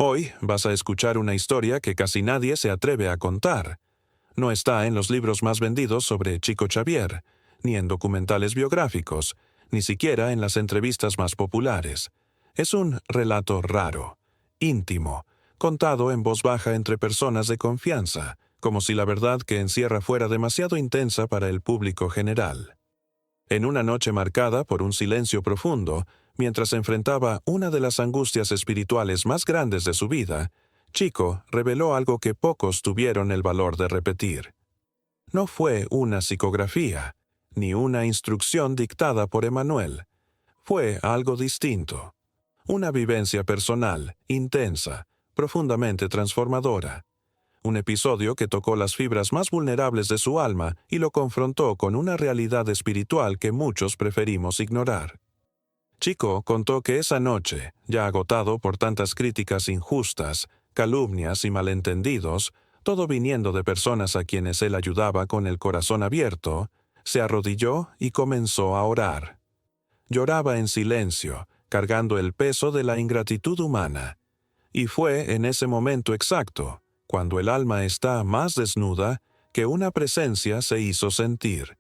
Hoy vas a escuchar una historia que casi nadie se atreve a contar. No está en los libros más vendidos sobre Chico Xavier, ni en documentales biográficos, ni siquiera en las entrevistas más populares. Es un relato raro, íntimo, contado en voz baja entre personas de confianza, como si la verdad que encierra fuera demasiado intensa para el público general. En una noche marcada por un silencio profundo, mientras enfrentaba una de las angustias espirituales más grandes de su vida, Chico reveló algo que pocos tuvieron el valor de repetir. No fue una psicografía, ni una instrucción dictada por Emmanuel. Fue algo distinto. Una vivencia personal, intensa, profundamente transformadora. Un episodio que tocó las fibras más vulnerables de su alma y lo confrontó con una realidad espiritual que muchos preferimos ignorar. Chico contó que esa noche, ya agotado por tantas críticas injustas, calumnias y malentendidos, todo viniendo de personas a quienes él ayudaba con el corazón abierto, se arrodilló y comenzó a orar. Lloraba en silencio, cargando el peso de la ingratitud humana. Y fue en ese momento exacto, cuando el alma está más desnuda, que una presencia se hizo sentir.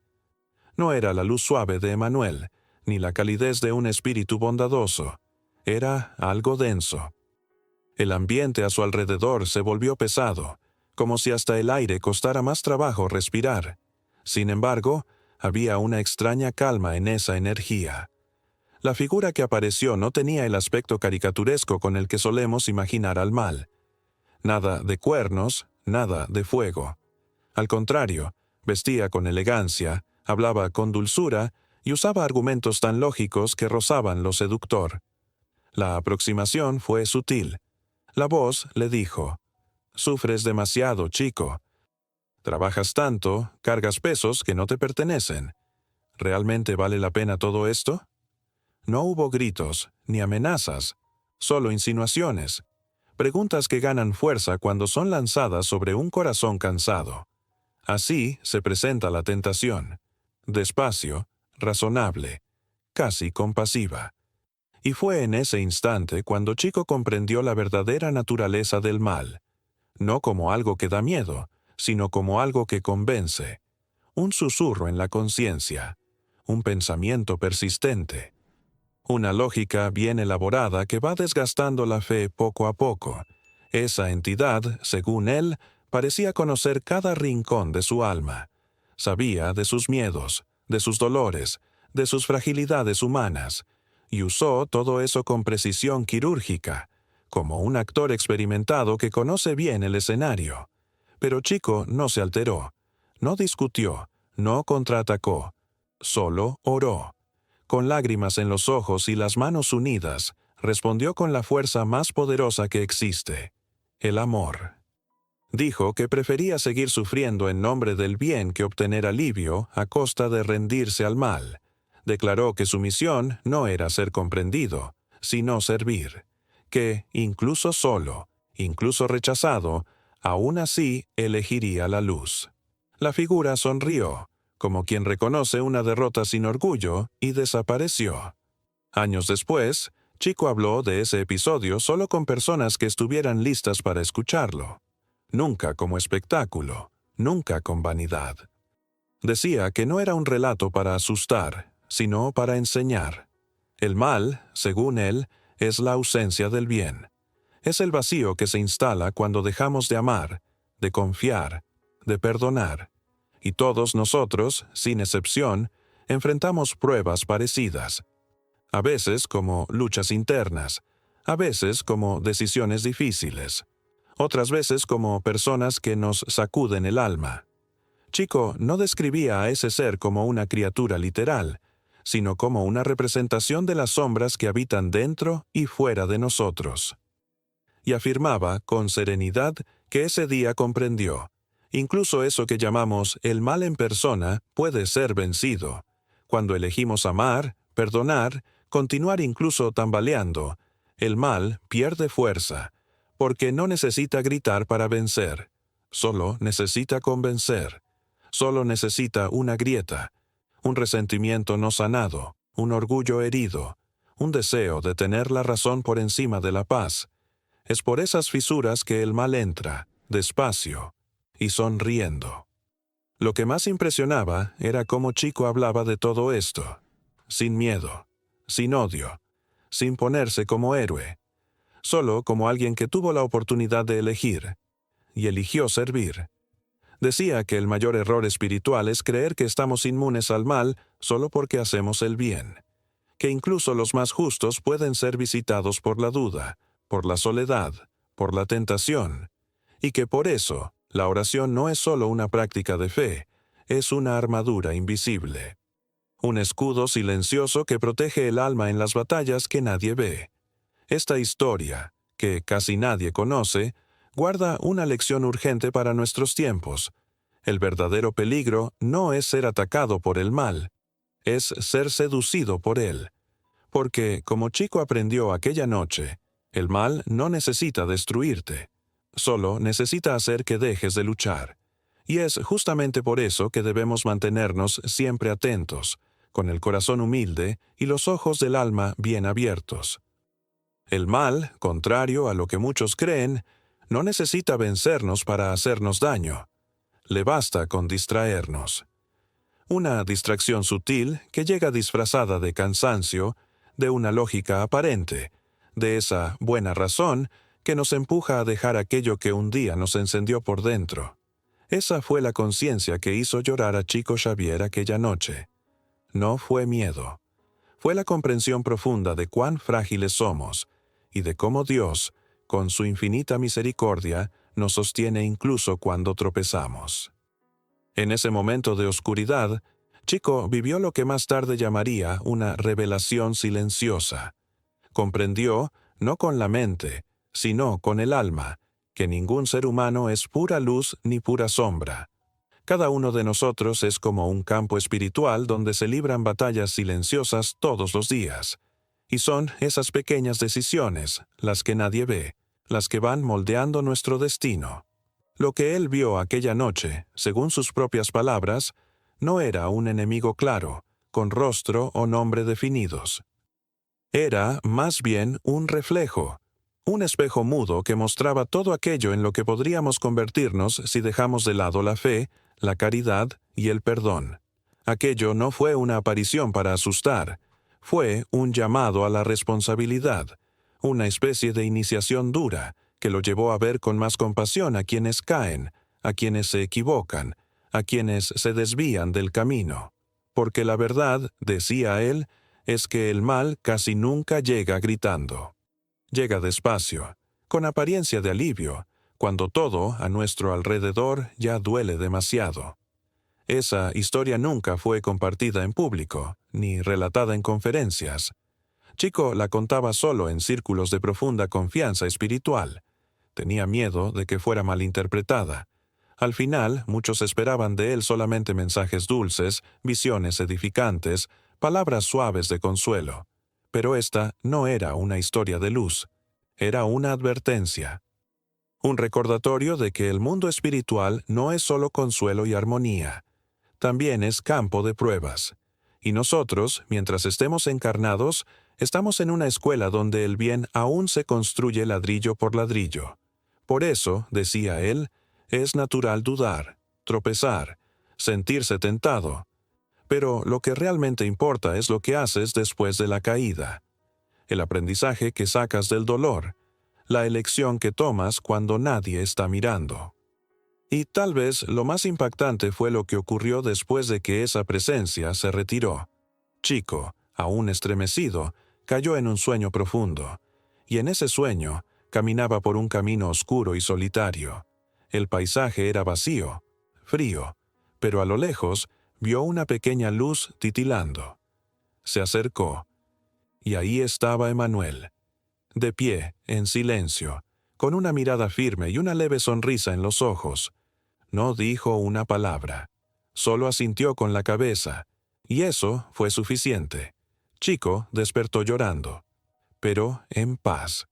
No era la luz suave de Emmanuel, ni la calidez de un espíritu bondadoso. Era algo denso. El ambiente a su alrededor se volvió pesado, como si hasta el aire costara más trabajo respirar. Sin embargo, había una extraña calma en esa energía. La figura que apareció no tenía el aspecto caricaturesco con el que solemos imaginar al mal. Nada de cuernos, nada de fuego. Al contrario, vestía con elegancia, hablaba con dulzura y usaba argumentos tan lógicos que rozaban lo seductor. La aproximación fue sutil. La voz le dijo: «Sufres demasiado, Chico. Trabajas tanto, cargas pesos que no te pertenecen. ¿Realmente vale la pena todo esto?» No hubo gritos, ni amenazas, solo insinuaciones. Preguntas que ganan fuerza cuando son lanzadas sobre un corazón cansado. Así se presenta la tentación. Despacio, razonable, casi compasiva. Y fue en ese instante cuando Chico comprendió la verdadera naturaleza del mal. No como algo que da miedo, sino como algo que convence. Un susurro en la conciencia. Un pensamiento persistente. Una lógica bien elaborada que va desgastando la fe poco a poco. Esa entidad, según él, parecía conocer cada rincón de su alma. Sabía de sus miedos, de sus dolores, de sus fragilidades humanas, y usó todo eso con precisión quirúrgica, como un actor experimentado que conoce bien el escenario. Pero Chico no se alteró, no discutió, no contraatacó, solo oró. Con lágrimas en los ojos y las manos unidas, respondió con la fuerza más poderosa que existe: el amor. Dijo que prefería seguir sufriendo en nombre del bien que obtener alivio a costa de rendirse al mal. Declaró que su misión no era ser comprendido, sino servir. Que, incluso solo, incluso rechazado, aún así elegiría la luz. La figura sonrió, como quien reconoce una derrota sin orgullo, y desapareció. Años después, Chico habló de ese episodio solo con personas que estuvieran listas para escucharlo. Nunca como espectáculo, nunca con vanidad. Decía que no era un relato para asustar, sino para enseñar. El mal, según él, es la ausencia del bien. Es el vacío que se instala cuando dejamos de amar, de confiar, de perdonar. Y todos nosotros, sin excepción, enfrentamos pruebas parecidas. A veces como luchas internas, a veces como decisiones difíciles, otras veces como personas que nos sacuden el alma. Chico no describía a ese ser como una criatura literal, sino como una representación de las sombras que habitan dentro y fuera de nosotros. Y afirmaba con serenidad que ese día comprendió: incluso eso que llamamos el mal en persona puede ser vencido. Cuando elegimos amar, perdonar, continuar incluso tambaleando, el mal pierde fuerza, porque no necesita gritar para vencer, solo necesita convencer, solo necesita una grieta, un resentimiento no sanado, un orgullo herido, un deseo de tener la razón por encima de la paz. Es por esas fisuras que el mal entra, despacio, y sonriendo. Lo que más impresionaba era cómo Chico hablaba de todo esto, sin miedo, sin odio, sin ponerse como héroe, solo como alguien que tuvo la oportunidad de elegir, y eligió servir. Decía que el mayor error espiritual es creer que estamos inmunes al mal solo porque hacemos el bien, que incluso los más justos pueden ser visitados por la duda, por la soledad, por la tentación, y que por eso la oración no es solo una práctica de fe, es una armadura invisible, un escudo silencioso que protege el alma en las batallas que nadie ve. Esta historia, que casi nadie conoce, guarda una lección urgente para nuestros tiempos. El verdadero peligro no es ser atacado por el mal, es ser seducido por él. Porque, como Chico aprendió aquella noche, el mal no necesita destruirte, solo necesita hacer que dejes de luchar. Y es justamente por eso que debemos mantenernos siempre atentos, con el corazón humilde y los ojos del alma bien abiertos. El mal, contrario a lo que muchos creen, no necesita vencernos para hacernos daño. Le basta con distraernos. Una distracción sutil que llega disfrazada de cansancio, de una lógica aparente, de esa buena razón que nos empuja a dejar aquello que un día nos encendió por dentro. Esa fue la conciencia que hizo llorar a Chico Xavier aquella noche. No fue miedo. Fue la comprensión profunda de cuán frágiles somos y de cómo Dios, con su infinita misericordia, nos sostiene incluso cuando tropezamos. En ese momento de oscuridad, Chico vivió lo que más tarde llamaría una revelación silenciosa. Comprendió, no con la mente, sino con el alma, que ningún ser humano es pura luz ni pura sombra. Cada uno de nosotros es como un campo espiritual donde se libran batallas silenciosas todos los días. Y son esas pequeñas decisiones, las que nadie ve, las que van moldeando nuestro destino. Lo que él vio aquella noche, según sus propias palabras, no era un enemigo claro, con rostro o nombre definidos. Era, más bien, un reflejo, un espejo mudo que mostraba todo aquello en lo que podríamos convertirnos si dejamos de lado la fe, la caridad y el perdón. Aquello no fue una aparición para asustar, fue un llamado a la responsabilidad, una especie de iniciación dura que lo llevó a ver con más compasión a quienes caen, a quienes se equivocan, a quienes se desvían del camino. Porque la verdad, decía él, es que el mal casi nunca llega gritando. Llega despacio, con apariencia de alivio, cuando todo a nuestro alrededor ya duele demasiado. Esa historia nunca fue compartida en público, ni relatada en conferencias. Chico la contaba solo en círculos de profunda confianza espiritual. Tenía miedo de que fuera malinterpretada. Al final, muchos esperaban de él solamente mensajes dulces, visiones edificantes, palabras suaves de consuelo. Pero esta no era una historia de luz. Era una advertencia. Un recordatorio de que el mundo espiritual no es solo consuelo y armonía. También es campo de pruebas. Y nosotros, mientras estemos encarnados, estamos en una escuela donde el bien aún se construye ladrillo por ladrillo. Por eso, decía él, es natural dudar, tropezar, sentirse tentado. Pero lo que realmente importa es lo que haces después de la caída. El aprendizaje que sacas del dolor, la elección que tomas cuando nadie está mirando. Y tal vez lo más impactante fue lo que ocurrió después de que esa presencia se retiró. Chico, aún estremecido, cayó en un sueño profundo, y en ese sueño caminaba por un camino oscuro y solitario. El paisaje era vacío, frío, pero a lo lejos vio una pequeña luz titilando. Se acercó, y ahí estaba Emmanuel, de pie, en silencio, con una mirada firme y una leve sonrisa en los ojos. No dijo una palabra, solo asintió con la cabeza, y eso fue suficiente. Chico despertó llorando, pero en paz.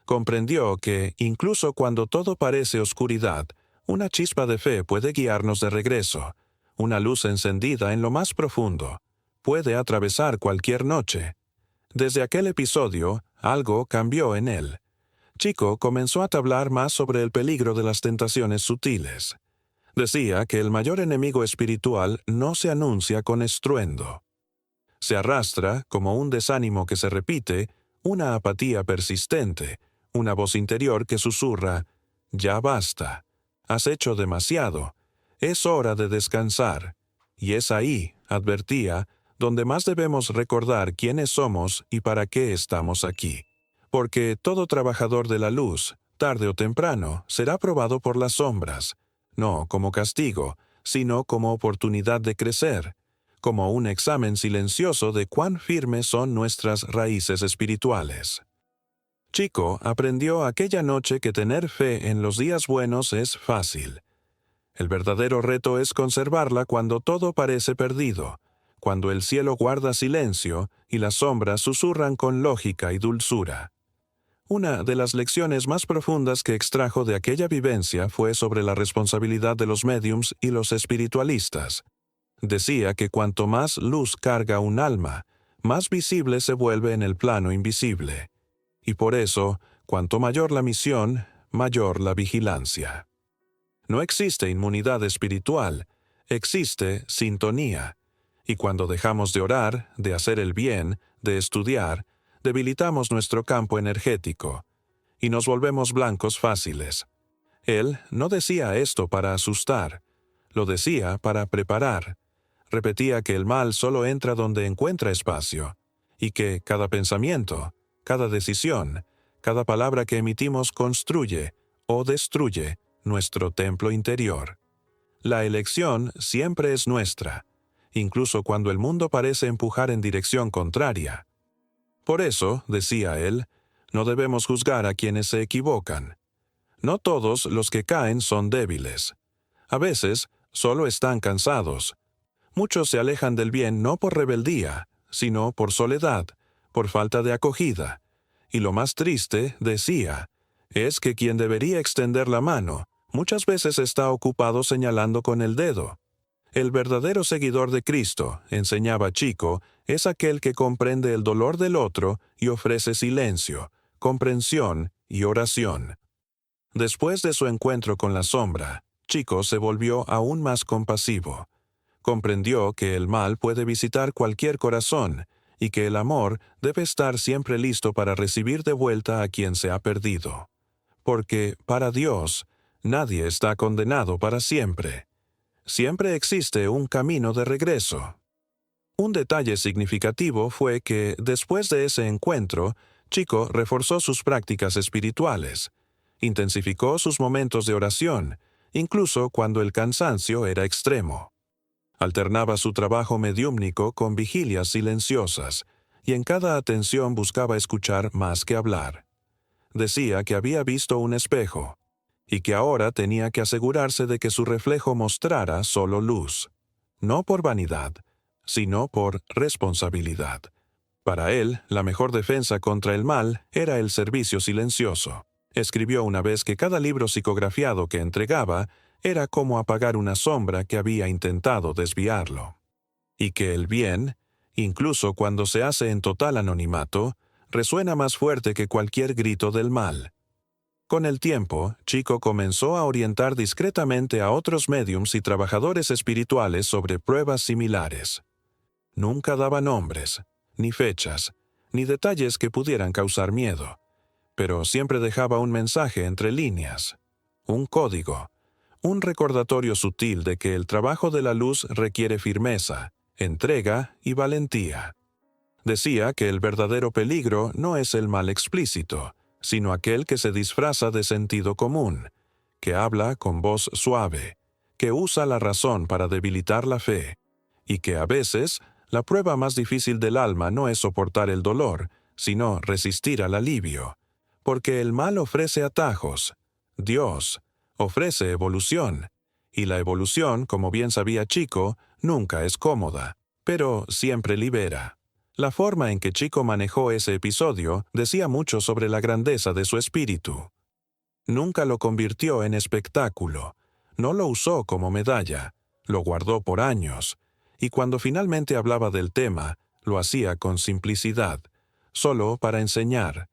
Comprendió que, incluso cuando todo parece oscuridad, una chispa de fe puede guiarnos de regreso. Una luz encendida en lo más profundo puede atravesar cualquier noche. Desde aquel episodio, algo cambió en él. Chico comenzó a hablar más sobre el peligro de las tentaciones sutiles. Decía que el mayor enemigo espiritual no se anuncia con estruendo. Se arrastra, como un desánimo que se repite, una apatía persistente, una voz interior que susurra: «Ya basta, has hecho demasiado, es hora de descansar». Y es ahí, advertía, donde más debemos recordar quiénes somos y para qué estamos aquí. Porque todo trabajador de la luz, tarde o temprano, será probado por las sombras, no como castigo, sino como oportunidad de crecer, como un examen silencioso de cuán firmes son nuestras raíces espirituales. Chico aprendió aquella noche que tener fe en los días buenos es fácil. El verdadero reto es conservarla cuando todo parece perdido, cuando el cielo guarda silencio y las sombras susurran con lógica y dulzura. Una de las lecciones más profundas que extrajo de aquella vivencia fue sobre la responsabilidad de los médiums y los espiritualistas. Decía que cuanto más luz carga un alma, más visible se vuelve en el plano invisible. Y por eso, cuanto mayor la misión, mayor la vigilancia. No existe inmunidad espiritual, existe sintonía. Y cuando dejamos de orar, de hacer el bien, de estudiar, debilitamos nuestro campo energético y nos volvemos blancos fáciles. Él no decía esto para asustar, lo decía para preparar. Repetía que el mal solo entra donde encuentra espacio, y que cada pensamiento, cada decisión, cada palabra que emitimos construye o destruye nuestro templo interior. La elección siempre es nuestra, incluso cuando el mundo parece empujar en dirección contraria. Por eso, decía él, no debemos juzgar a quienes se equivocan. No todos los que caen son débiles. A veces, solo están cansados. Muchos se alejan del bien no por rebeldía, sino por soledad, por falta de acogida. Y lo más triste, decía, es que quien debería extender la mano, muchas veces está ocupado señalando con el dedo. El verdadero seguidor de Cristo, enseñaba Chico, es aquel que comprende el dolor del otro y ofrece silencio, comprensión y oración. Después de su encuentro con la sombra, Chico se volvió aún más compasivo. Comprendió que el mal puede visitar cualquier corazón y que el amor debe estar siempre listo para recibir de vuelta a quien se ha perdido. Porque, para Dios, nadie está condenado para siempre. Siempre existe un camino de regreso. Un detalle significativo fue que, después de ese encuentro, Chico reforzó sus prácticas espirituales, intensificó sus momentos de oración, incluso cuando el cansancio era extremo. Alternaba su trabajo mediúmnico con vigilias silenciosas, y en cada atención buscaba escuchar más que hablar. Decía que había visto un espejo, y que ahora tenía que asegurarse de que su reflejo mostrara solo luz, no por vanidad, sino por responsabilidad. Para él, la mejor defensa contra el mal era el servicio silencioso. Escribió una vez que cada libro psicografiado que entregaba era como apagar una sombra que había intentado desviarlo. Y que el bien, incluso cuando se hace en total anonimato, resuena más fuerte que cualquier grito del mal. Con el tiempo, Chico comenzó a orientar discretamente a otros médiums y trabajadores espirituales sobre pruebas similares. Nunca daba nombres, ni fechas, ni detalles que pudieran causar miedo, pero siempre dejaba un mensaje entre líneas, un código, un recordatorio sutil de que el trabajo de la luz requiere firmeza, entrega y valentía. Decía que el verdadero peligro no es el mal explícito, sino aquel que se disfraza de sentido común, que habla con voz suave, que usa la razón para debilitar la fe, y que a veces la prueba más difícil del alma no es soportar el dolor, sino resistir al alivio, porque el mal ofrece atajos, Dios ofrece evolución, y la evolución, como bien sabía Chico, nunca es cómoda, pero siempre libera. La forma en que Chico manejó ese episodio decía mucho sobre la grandeza de su espíritu. Nunca lo convirtió en espectáculo, no lo usó como medalla, lo guardó por años, y cuando finalmente hablaba del tema, lo hacía con simplicidad, solo para enseñar,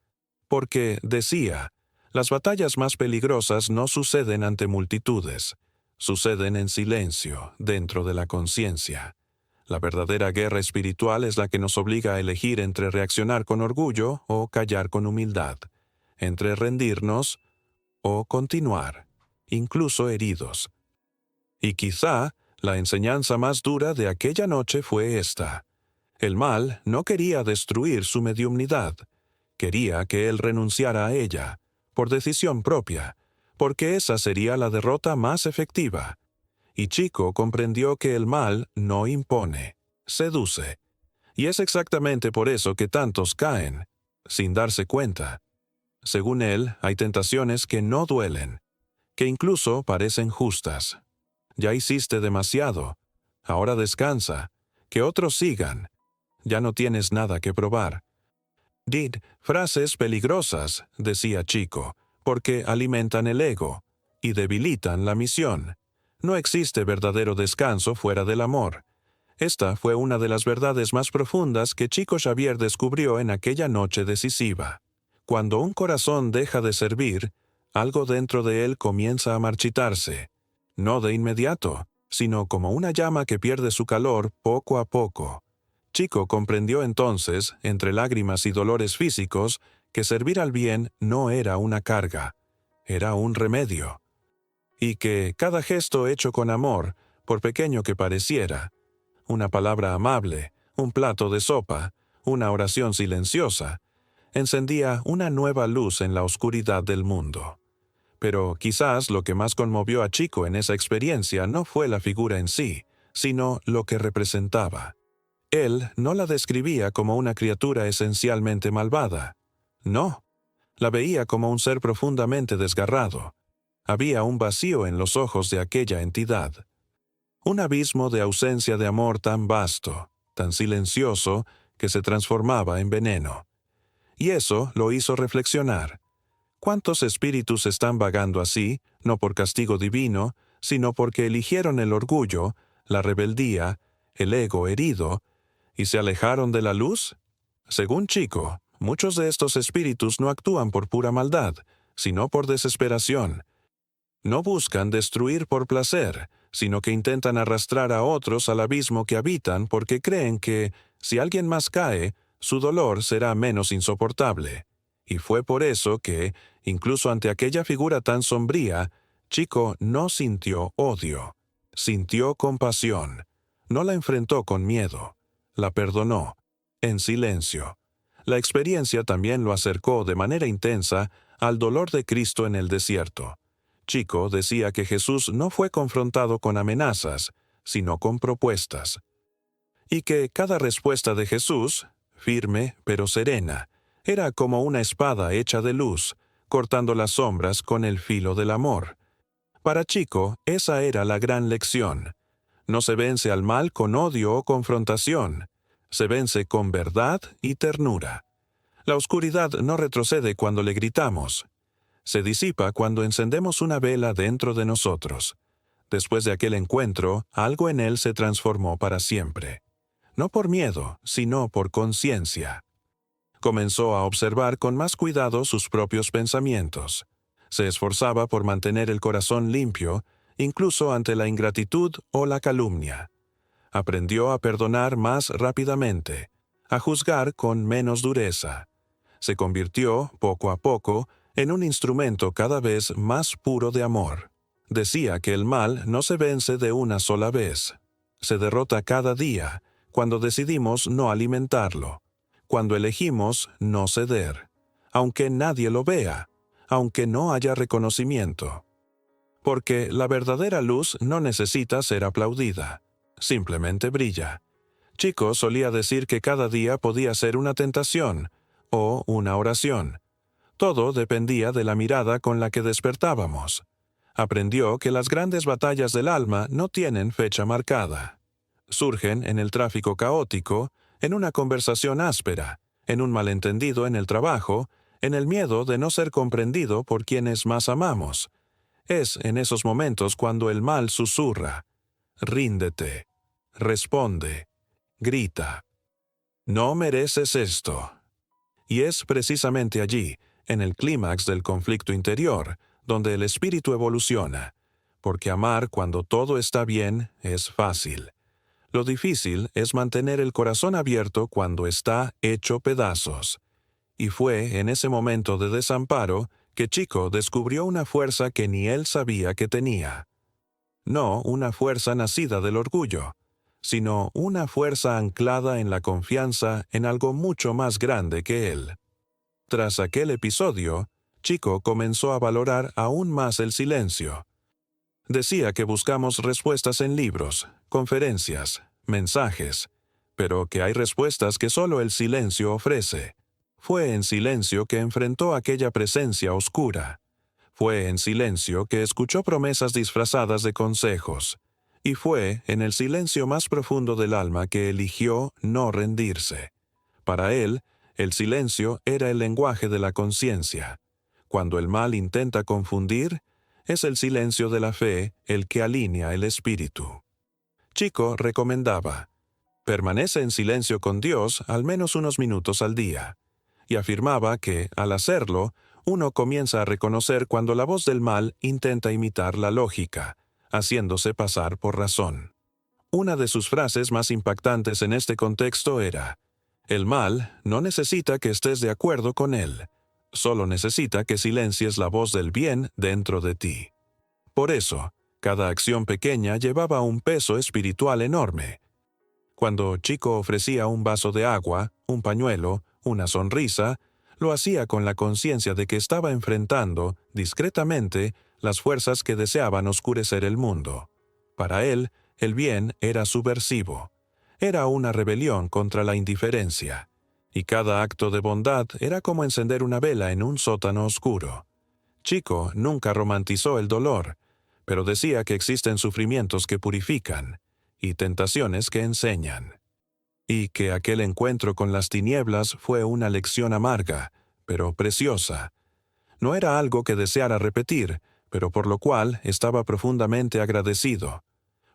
porque, decía, Las batallas más peligrosas no suceden ante multitudes, suceden en silencio, dentro de la conciencia. La verdadera guerra espiritual es la que nos obliga a elegir entre reaccionar con orgullo o callar con humildad, entre rendirnos o continuar, incluso heridos. Y quizá la enseñanza más dura de aquella noche fue esta. El mal no quería destruir su mediumnidad, quería que él renunciara a ella, por decisión propia, porque esa sería la derrota más efectiva. Y Chico comprendió que el mal no impone, seduce. Y es exactamente por eso que tantos caen, sin darse cuenta. Según él, hay tentaciones que no duelen, que incluso parecen justas. Ya hiciste demasiado, ahora descansa, que otros sigan. Ya no tienes nada que probar. Did frases peligrosas, decía Chico, porque alimentan el ego y debilitan la misión. No existe verdadero descanso fuera del amor. Esta fue una de las verdades más profundas que Chico Xavier descubrió en aquella noche decisiva. Cuando un corazón deja de servir, algo dentro de él comienza a marchitarse. No de inmediato, sino como una llama que pierde su calor poco a poco. Chico comprendió entonces, entre lágrimas y dolores físicos, que servir al bien no era una carga, era un remedio. Y que cada gesto hecho con amor, por pequeño que pareciera, una palabra amable, un plato de sopa, una oración silenciosa, encendía una nueva luz en la oscuridad del mundo. Pero quizás lo que más conmovió a Chico en esa experiencia no fue la figura en sí, sino lo que representaba. Él no la describía como una criatura esencialmente malvada. No, la veía como un ser profundamente desgarrado. Había un vacío en los ojos de aquella entidad. Un abismo de ausencia de amor tan vasto, tan silencioso, que se transformaba en veneno. Y eso lo hizo reflexionar. ¿Cuántos espíritus están vagando así, no por castigo divino, sino porque eligieron el orgullo, la rebeldía, el ego herido, y se alejaron de la luz? Según Chico, muchos de estos espíritus no actúan por pura maldad, sino por desesperación. No buscan destruir por placer, sino que intentan arrastrar a otros al abismo que habitan porque creen que, si alguien más cae, su dolor será menos insoportable. Y fue por eso que, incluso ante aquella figura tan sombría, Chico no sintió odio, sintió compasión. No la enfrentó con miedo, la perdonó, en silencio. La experiencia también lo acercó de manera intensa al dolor de Cristo en el desierto. Chico decía que Jesús no fue confrontado con amenazas, sino con propuestas. Y que cada respuesta de Jesús, firme pero serena, era como una espada hecha de luz, cortando las sombras con el filo del amor. Para Chico, esa era la gran lección. No se vence al mal con odio o confrontación, se vence con verdad y ternura. La oscuridad no retrocede cuando le gritamos. Se disipa cuando encendemos una vela dentro de nosotros. Después de aquel encuentro, algo en él se transformó para siempre. No por miedo, sino por conciencia. Comenzó a observar con más cuidado sus propios pensamientos. Se esforzaba por mantener el corazón limpio, incluso ante la ingratitud o la calumnia. Aprendió a perdonar más rápidamente, a juzgar con menos dureza. Se convirtió, poco a poco, en un instrumento cada vez más puro de amor. Decía que el mal no se vence de una sola vez. Se derrota cada día, cuando decidimos no alimentarlo, cuando elegimos no ceder, aunque nadie lo vea, aunque no haya reconocimiento. Porque la verdadera luz no necesita ser aplaudida, simplemente brilla. Chico solía decir que cada día podía ser una tentación o una oración. Todo dependía de la mirada con la que despertábamos. Aprendió que las grandes batallas del alma no tienen fecha marcada. Surgen en el tráfico caótico, en una conversación áspera, en un malentendido en el trabajo, en el miedo de no ser comprendido por quienes más amamos. Es en esos momentos cuando el mal susurra: ríndete, responde, grita. No mereces esto. Y es precisamente allí, en el clímax del conflicto interior, donde el espíritu evoluciona, porque amar cuando todo está bien es fácil. Lo difícil es mantener el corazón abierto cuando está hecho pedazos. Y fue en ese momento de desamparo que Chico descubrió una fuerza que ni él sabía que tenía. No una fuerza nacida del orgullo, sino una fuerza anclada en la confianza en algo mucho más grande que él. Tras aquel episodio, Chico comenzó a valorar aún más el silencio. Decía que buscamos respuestas en libros, conferencias, mensajes, pero que hay respuestas que solo el silencio ofrece. Fue en silencio que enfrentó aquella presencia oscura. Fue en silencio que escuchó promesas disfrazadas de consejos. Y fue en el silencio más profundo del alma que eligió no rendirse. Para él, el silencio era el lenguaje de la conciencia. Cuando el mal intenta confundir, es el silencio de la fe el que alinea el espíritu. Chico recomendaba: permanece en silencio con Dios al menos unos minutos al día, y afirmaba que, al hacerlo, uno comienza a reconocer cuando la voz del mal intenta imitar la lógica, haciéndose pasar por razón. Una de sus frases más impactantes en este contexto era: el mal no necesita que estés de acuerdo con él, solo necesita que silencies la voz del bien dentro de ti. Por eso, cada acción pequeña llevaba un peso espiritual enorme. Cuando Chico ofrecía un vaso de agua, un pañuelo, una sonrisa, lo hacía con la conciencia de que estaba enfrentando, discretamente, las fuerzas que deseaban oscurecer el mundo. Para él, el bien era subversivo. Era una rebelión contra la indiferencia. Y cada acto de bondad era como encender una vela en un sótano oscuro. Chico nunca romantizó el dolor, pero decía que existen sufrimientos que purifican y tentaciones que enseñan. Y que aquel encuentro con las tinieblas fue una lección amarga, pero preciosa. No era algo que deseara repetir, pero por lo cual estaba profundamente agradecido,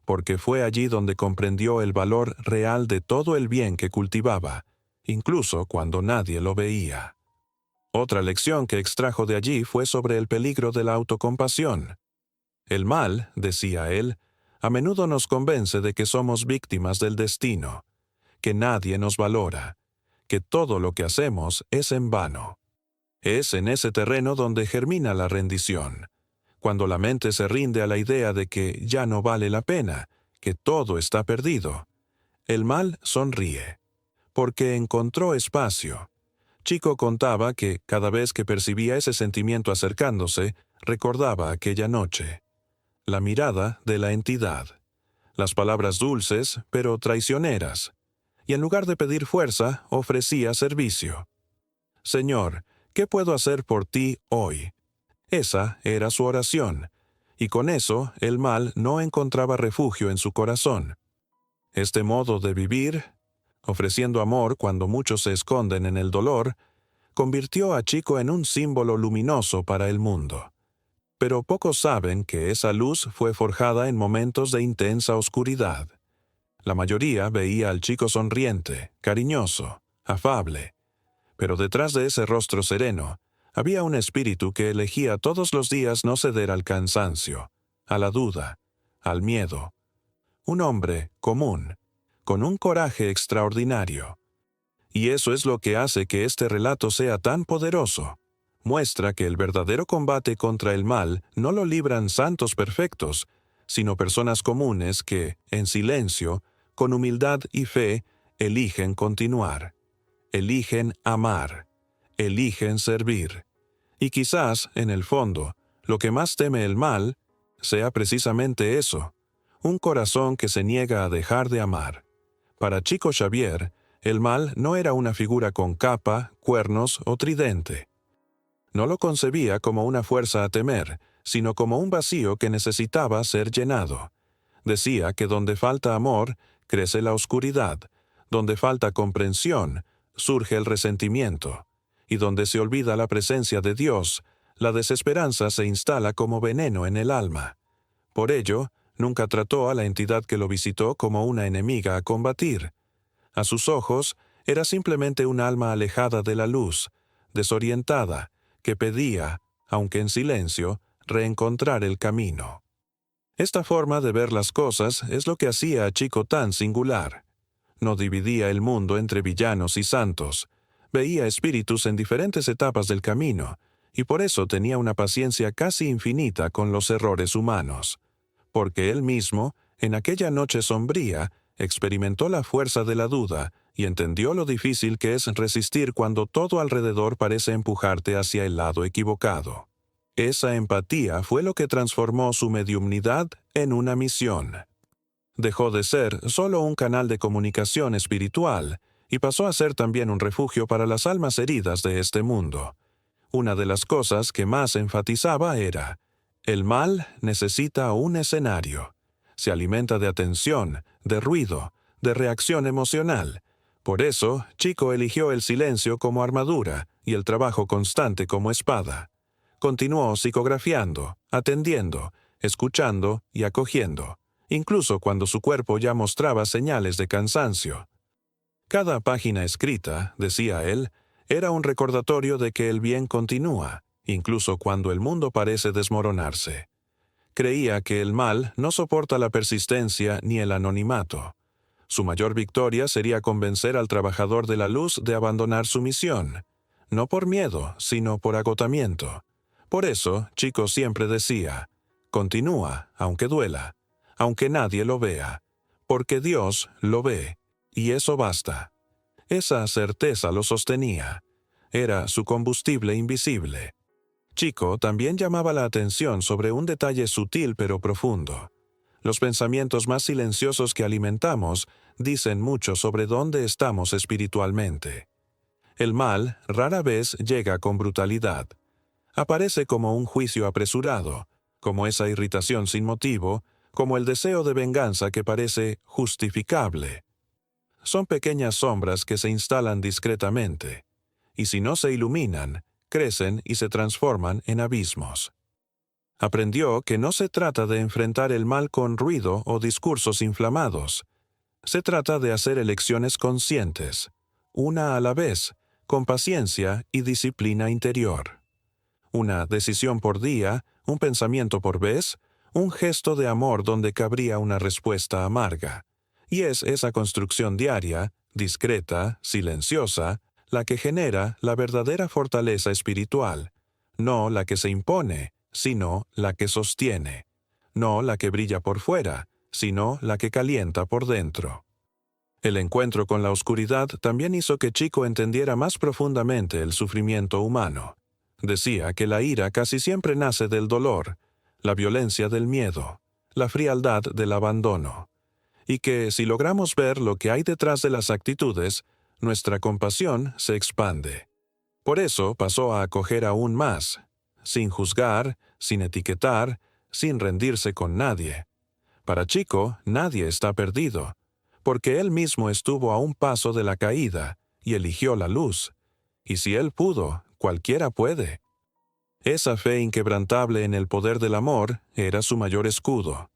porque fue allí donde comprendió el valor real de todo el bien que cultivaba, incluso cuando nadie lo veía. Otra lección que extrajo de allí fue sobre el peligro de la autocompasión. El mal, decía él, a menudo nos convence de que somos víctimas del destino, que nadie nos valora, que todo lo que hacemos es en vano. Es en ese terreno donde germina la rendición, cuando la mente se rinde a la idea de que ya no vale la pena, que todo está perdido. El mal sonríe, porque encontró espacio. Chico contaba que cada vez que percibía ese sentimiento acercándose, recordaba aquella noche. La mirada de la entidad, las palabras dulces pero traicioneras, y en lugar de pedir fuerza, ofrecía servicio. Señor, ¿qué puedo hacer por ti hoy? Esa era su oración, y con eso el mal no encontraba refugio en su corazón. Este modo de vivir, ofreciendo amor cuando muchos se esconden en el dolor, convirtió a Chico en un símbolo luminoso para el mundo. Pero pocos saben que esa luz fue forjada en momentos de intensa oscuridad. La mayoría veía al Chico sonriente, cariñoso, afable. Pero detrás de ese rostro sereno, había un espíritu que elegía todos los días no ceder al cansancio, a la duda, al miedo. Un hombre común, con un coraje extraordinario. Y eso es lo que hace que este relato sea tan poderoso. Muestra que el verdadero combate contra el mal no lo libran santos perfectos, sino personas comunes que, en silencio, con humildad y fe, eligen continuar. Eligen amar. Eligen servir. Y quizás, en el fondo, lo que más teme el mal sea precisamente eso, un corazón que se niega a dejar de amar. Para Chico Xavier, el mal no era una figura con capa, cuernos o tridente. No lo concebía como una fuerza a temer, sino como un vacío que necesitaba ser llenado. Decía que donde falta amor, crece la oscuridad, donde falta comprensión, surge el resentimiento, y donde se olvida la presencia de Dios, la desesperanza se instala como veneno en el alma. Por ello, nunca trató a la entidad que lo visitó como una enemiga a combatir. A sus ojos, era simplemente un alma alejada de la luz, desorientada, que pedía, aunque en silencio, reencontrar el camino. Esta forma de ver las cosas es lo que hacía a Chico tan singular. No dividía el mundo entre villanos y santos. Veía espíritus en diferentes etapas del camino, y por eso tenía una paciencia casi infinita con los errores humanos. Porque él mismo, en aquella noche sombría, experimentó la fuerza de la duda y entendió lo difícil que es resistir cuando todo alrededor parece empujarte hacia el lado equivocado. Esa empatía fue lo que transformó su mediumnidad en una misión. Dejó de ser solo un canal de comunicación espiritual y pasó a ser también un refugio para las almas heridas de este mundo. Una de las cosas que más enfatizaba era: el mal necesita un escenario. Se alimenta de atención, de ruido, de reacción emocional. Por eso, Chico eligió el silencio como armadura y el trabajo constante como espada. Continuó psicografiando, atendiendo, escuchando y acogiendo, incluso cuando su cuerpo ya mostraba señales de cansancio. Cada página escrita, decía él, era un recordatorio de que el bien continúa, incluso cuando el mundo parece desmoronarse. Creía que el mal no soporta la persistencia ni el anonimato. Su mayor victoria sería convencer al trabajador de la luz de abandonar su misión, no por miedo, sino por agotamiento. Por eso, Chico siempre decía: continúa, aunque duela, aunque nadie lo vea, porque Dios lo ve, y eso basta. Esa certeza lo sostenía. Era su combustible invisible. Chico también llamaba la atención sobre un detalle sutil pero profundo. Los pensamientos más silenciosos que alimentamos dicen mucho sobre dónde estamos espiritualmente. El mal rara vez llega con brutalidad. Aparece como un juicio apresurado, como esa irritación sin motivo, como el deseo de venganza que parece justificable. Son pequeñas sombras que se instalan discretamente, y si no se iluminan, crecen y se transforman en abismos. Aprendió que no se trata de enfrentar el mal con ruido o discursos inflamados. Se trata de hacer elecciones conscientes, una a la vez, con paciencia y disciplina interior. Una decisión por día, un pensamiento por vez, un gesto de amor donde cabría una respuesta amarga. Y es esa construcción diaria, discreta, silenciosa, la que genera la verdadera fortaleza espiritual, no la que se impone, sino la que sostiene, no la que brilla por fuera, sino la que calienta por dentro. El encuentro con la oscuridad también hizo que Chico entendiera más profundamente el sufrimiento humano. Decía que la ira casi siempre nace del dolor, la violencia del miedo, la frialdad del abandono, y que si logramos ver lo que hay detrás de las actitudes, nuestra compasión se expande. Por eso pasó a acoger aún más, sin juzgar, sin etiquetar, sin rendirse con nadie. Para Chico, nadie está perdido, porque él mismo estuvo a un paso de la caída y eligió la luz. Y si él pudo, cualquiera puede. Esa fe inquebrantable en el poder del amor era su mayor escudo.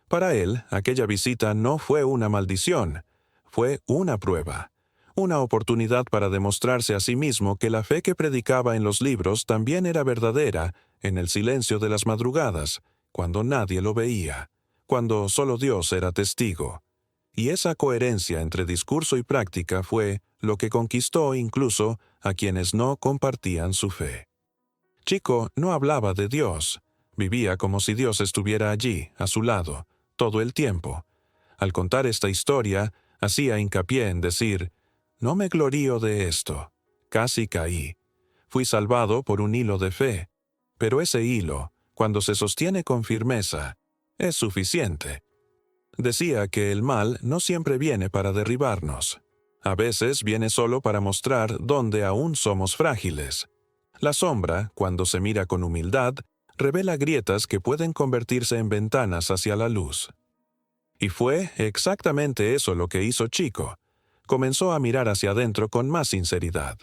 Para él, aquella visita no fue una maldición, fue una prueba, una oportunidad para demostrarse a sí mismo que la fe que predicaba en los libros también era verdadera en el silencio de las madrugadas, cuando nadie lo veía, cuando solo Dios era testigo. Y esa coherencia entre discurso y práctica fue lo que conquistó incluso a quienes no compartían su fe. Chico no hablaba de Dios, vivía como si Dios estuviera allí, a su lado, todo el tiempo. Al contar esta historia, hacía hincapié en decir: no me glorío de esto, casi caí. Fui salvado por un hilo de fe, pero ese hilo, cuando se sostiene con firmeza, es suficiente. Decía que el mal no siempre viene para derribarnos. A veces viene solo para mostrar dónde aún somos frágiles. La sombra, cuando se mira con humildad, revela grietas que pueden convertirse en ventanas hacia la luz. Y fue exactamente eso lo que hizo Chico. Comenzó a mirar hacia adentro con más sinceridad.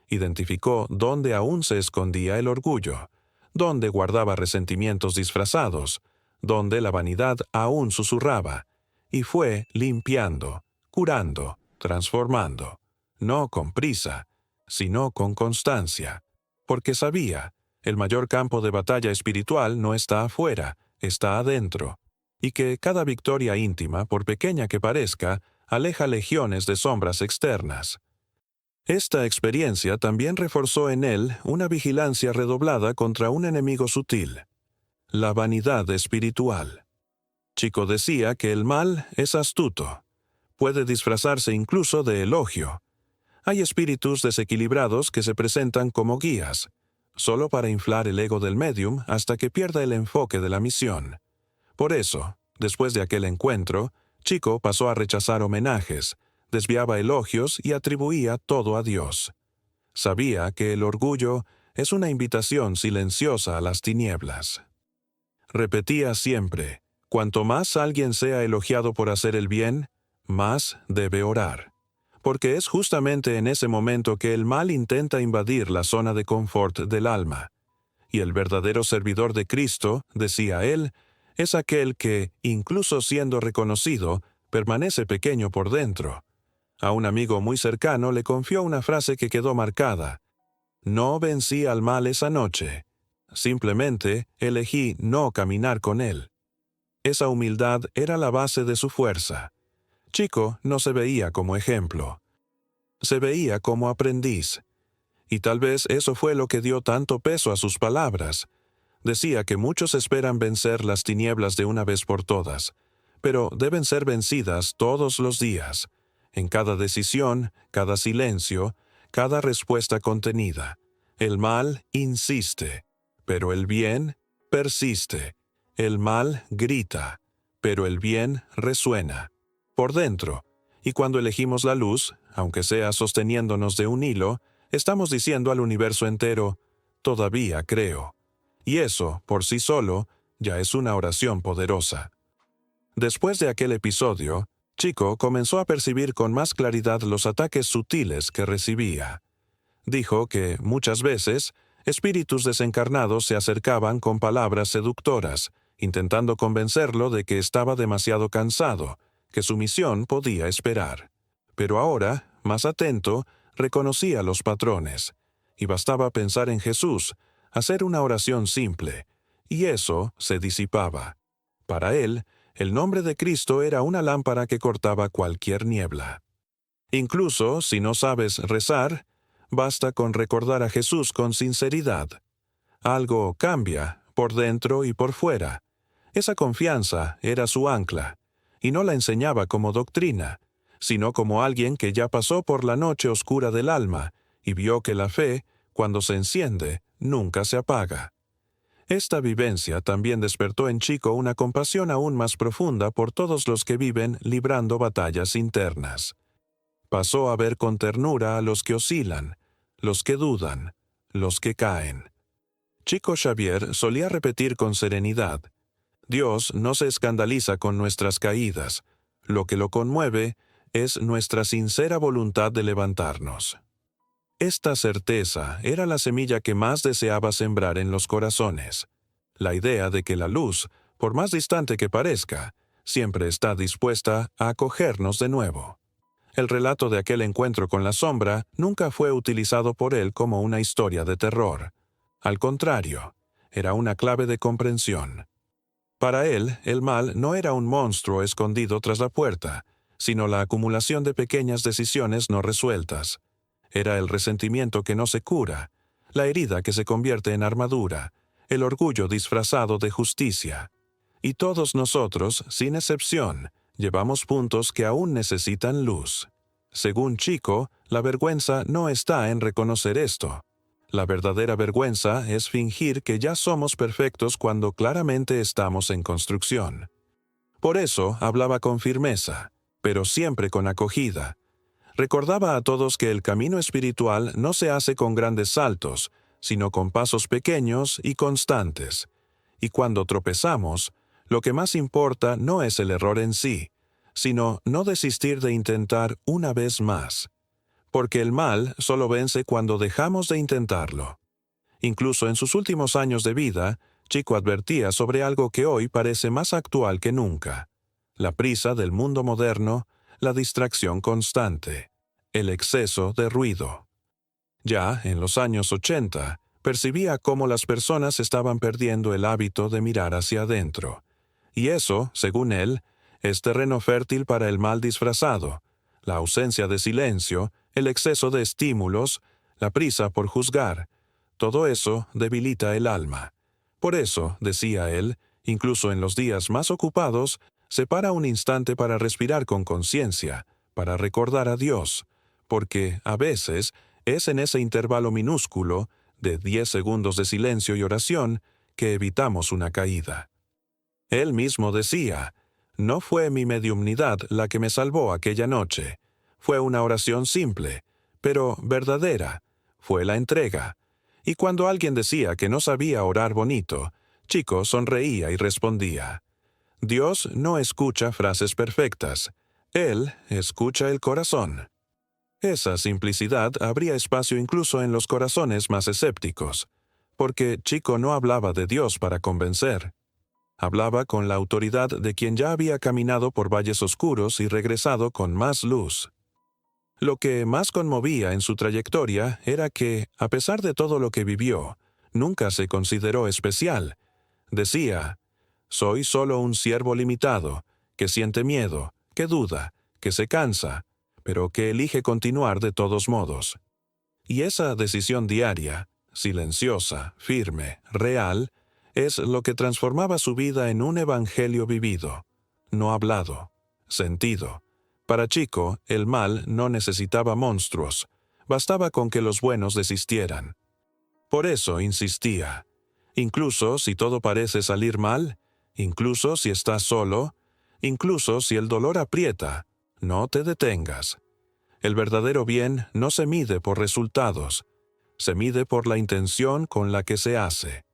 Identificó dónde aún se escondía el orgullo, dónde guardaba resentimientos disfrazados, dónde la vanidad aún susurraba, y fue limpiando, curando, transformando, no con prisa, sino con constancia, porque sabía, el mayor campo de batalla espiritual no está afuera, está adentro, y que cada victoria íntima, por pequeña que parezca, aleja legiones de sombras externas. Esta experiencia también reforzó en él una vigilancia redoblada contra un enemigo sutil, la vanidad espiritual. Chico decía que el mal es astuto, puede disfrazarse incluso de elogio. Hay espíritus desequilibrados que se presentan como guías, solo para inflar el ego del médium hasta que pierda el enfoque de la misión. Por eso, después de aquel encuentro, Chico pasó a rechazar homenajes, desviaba elogios y atribuía todo a Dios. Sabía que el orgullo es una invitación silenciosa a las tinieblas. Repetía siempre, cuanto más alguien sea elogiado por hacer el bien, más debe orar. Porque es justamente en ese momento que el mal intenta invadir la zona de confort del alma. Y el verdadero servidor de Cristo, decía él, es aquel que, incluso siendo reconocido, permanece pequeño por dentro. A un amigo muy cercano le confió una frase que quedó marcada. No vencí al mal esa noche. Simplemente elegí no caminar con él. Esa humildad era la base de su fuerza. Chico no se veía como ejemplo. Se veía como aprendiz. Y tal vez eso fue lo que dio tanto peso a sus palabras. Decía que muchos esperan vencer las tinieblas de una vez por todas, pero deben ser vencidas todos los días, en cada decisión, cada silencio, cada respuesta contenida. El mal insiste, pero el bien persiste. El mal grita, pero el bien resuena. Por dentro, y cuando elegimos la luz, aunque sea sosteniéndonos de un hilo, estamos diciendo al universo entero, todavía creo. Y eso, por sí solo, ya es una oración poderosa. Después de aquel episodio, Chico comenzó a percibir con más claridad los ataques sutiles que recibía. Dijo que, muchas veces, espíritus desencarnados se acercaban con palabras seductoras, intentando convencerlo de que estaba demasiado cansado, que su misión podía esperar. Pero ahora, más atento, reconocía los patrones, y bastaba pensar en Jesús, hacer una oración simple, y eso se disipaba. Para él, el nombre de Cristo era una lámpara que cortaba cualquier niebla. Incluso si no sabes rezar, basta con recordar a Jesús con sinceridad. Algo cambia, por dentro y por fuera. Esa confianza era su ancla, y no la enseñaba como doctrina, sino como alguien que ya pasó por la noche oscura del alma y vio que la fe, cuando se enciende, nunca se apaga. Esta vivencia también despertó en Chico una compasión aún más profunda por todos los que viven librando batallas internas. Pasó a ver con ternura a los que oscilan, los que dudan, los que caen. Chico Xavier solía repetir con serenidad, Dios no se escandaliza con nuestras caídas, lo que lo conmueve es nuestra sincera voluntad de levantarnos. Esta certeza era la semilla que más deseaba sembrar en los corazones. La idea de que la luz, por más distante que parezca, siempre está dispuesta a acogernos de nuevo. El relato de aquel encuentro con la sombra nunca fue utilizado por él como una historia de terror. Al contrario, era una clave de comprensión. Para él, el mal no era un monstruo escondido tras la puerta, sino la acumulación de pequeñas decisiones no resueltas. Era el resentimiento que no se cura, la herida que se convierte en armadura, el orgullo disfrazado de justicia. Y todos nosotros, sin excepción, llevamos puntos que aún necesitan luz. Según Chico, la vergüenza no está en reconocer esto. La verdadera vergüenza es fingir que ya somos perfectos cuando claramente estamos en construcción. Por eso hablaba con firmeza, pero siempre con acogida. Recordaba a todos que el camino espiritual no se hace con grandes saltos, sino con pasos pequeños y constantes. Y cuando tropezamos, lo que más importa no es el error en sí, sino no desistir de intentar una vez más. Porque el mal solo vence cuando dejamos de intentarlo. Incluso en sus últimos años de vida, Chico advertía sobre algo que hoy parece más actual que nunca: la prisa del mundo moderno, la distracción constante, el exceso de ruido. Ya en los años 80, Percibía cómo las personas estaban perdiendo el hábito de mirar hacia adentro. Y eso, según él, es terreno fértil para el mal disfrazado, la ausencia de silencio, el exceso de estímulos, la prisa por juzgar. Todo eso debilita el alma. Por eso, decía él, incluso en los días más ocupados, separa un instante para respirar con conciencia, para recordar a Dios, porque, a veces, es en ese intervalo minúsculo, de 10 segundos de silencio y oración, que evitamos una caída. Él mismo decía, «No fue mi mediumnidad la que me salvó aquella noche. Fue una oración simple, pero verdadera. Fue la entrega». Y cuando alguien decía que no sabía orar bonito, Chico sonreía y respondía, «Dios no escucha frases perfectas. Él escucha el corazón». Esa simplicidad abría espacio incluso en los corazones más escépticos, porque Chico no hablaba de Dios para convencer. Hablaba con la autoridad de quien ya había caminado por valles oscuros y regresado con más luz. Lo que más conmovía en su trayectoria era que, a pesar de todo lo que vivió, nunca se consideró especial. Decía, «Soy solo un siervo limitado, que siente miedo, que duda, que se cansa, pero que elige continuar de todos modos». Y esa decisión diaria, silenciosa, firme, real, es lo que transformaba su vida en un evangelio vivido, no hablado, sentido. Para Chico, el mal no necesitaba monstruos, bastaba con que los buenos desistieran. Por eso insistía, incluso si todo parece salir mal, incluso si estás solo, incluso si el dolor aprieta, no te detengas. El verdadero bien no se mide por resultados, se mide por la intención con la que se hace.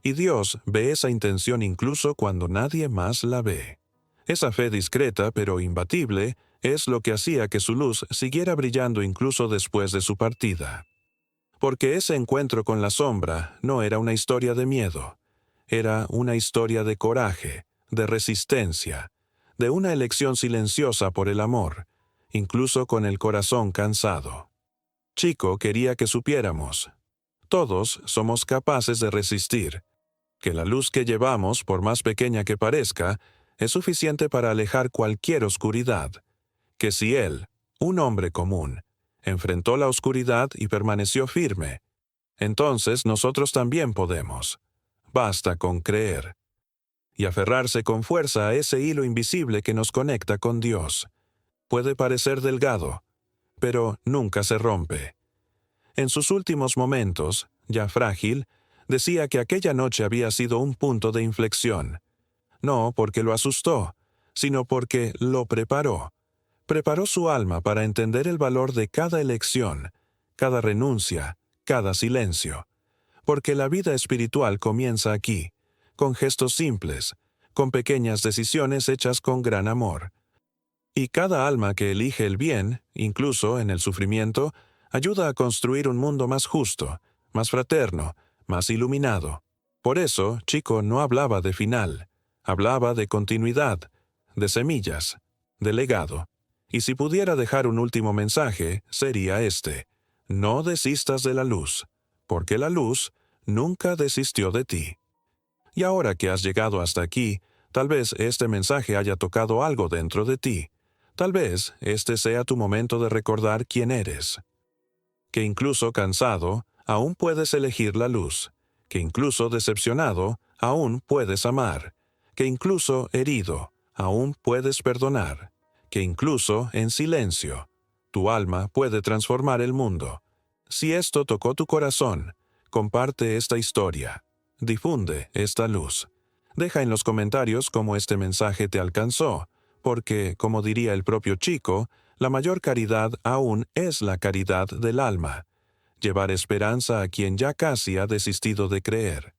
Y Dios ve esa intención incluso cuando nadie más la ve. Esa fe discreta pero imbatible es lo que hacía que su luz siguiera brillando incluso después de su partida. Porque ese encuentro con la sombra no era una historia de miedo, era una historia de coraje, de resistencia, de una elección silenciosa por el amor, incluso con el corazón cansado. Chico quería que supiéramos, todos somos capaces de resistir, que la luz que llevamos, por más pequeña que parezca, es suficiente para alejar cualquier oscuridad, que si él, un hombre común, enfrentó la oscuridad y permaneció firme, entonces nosotros también podemos. Basta con creer. Y aferrarse con fuerza a ese hilo invisible que nos conecta con Dios. Puede parecer delgado, pero nunca se rompe. En sus últimos momentos, ya frágil, decía que aquella noche había sido un punto de inflexión. No porque lo asustó, sino porque lo preparó. Preparó su alma para entender el valor de cada elección, cada renuncia, cada silencio. Porque la vida espiritual comienza aquí, con gestos simples, con pequeñas decisiones hechas con gran amor. Y cada alma que elige el bien, incluso en el sufrimiento, ayuda a construir un mundo más justo, más fraterno, más iluminado. Por eso, Chico no hablaba de final, hablaba de continuidad, de semillas, de legado. Y si pudiera dejar un último mensaje, sería este: no desistas de la luz, porque la luz nunca desistió de ti. Y ahora que has llegado hasta aquí, tal vez este mensaje haya tocado algo dentro de ti. Tal vez este sea tu momento de recordar quién eres. Que incluso cansado, aún puedes elegir la luz. Que incluso decepcionado, aún puedes amar. Que incluso herido, aún puedes perdonar. Que incluso en silencio, tu alma puede transformar el mundo. Si esto tocó tu corazón, comparte esta historia. Difunde esta luz. Deja en los comentarios cómo este mensaje te alcanzó, porque, como diría el propio Chico, la mayor caridad aún es la caridad del alma. Llevar esperanza a quien ya casi ha desistido de creer.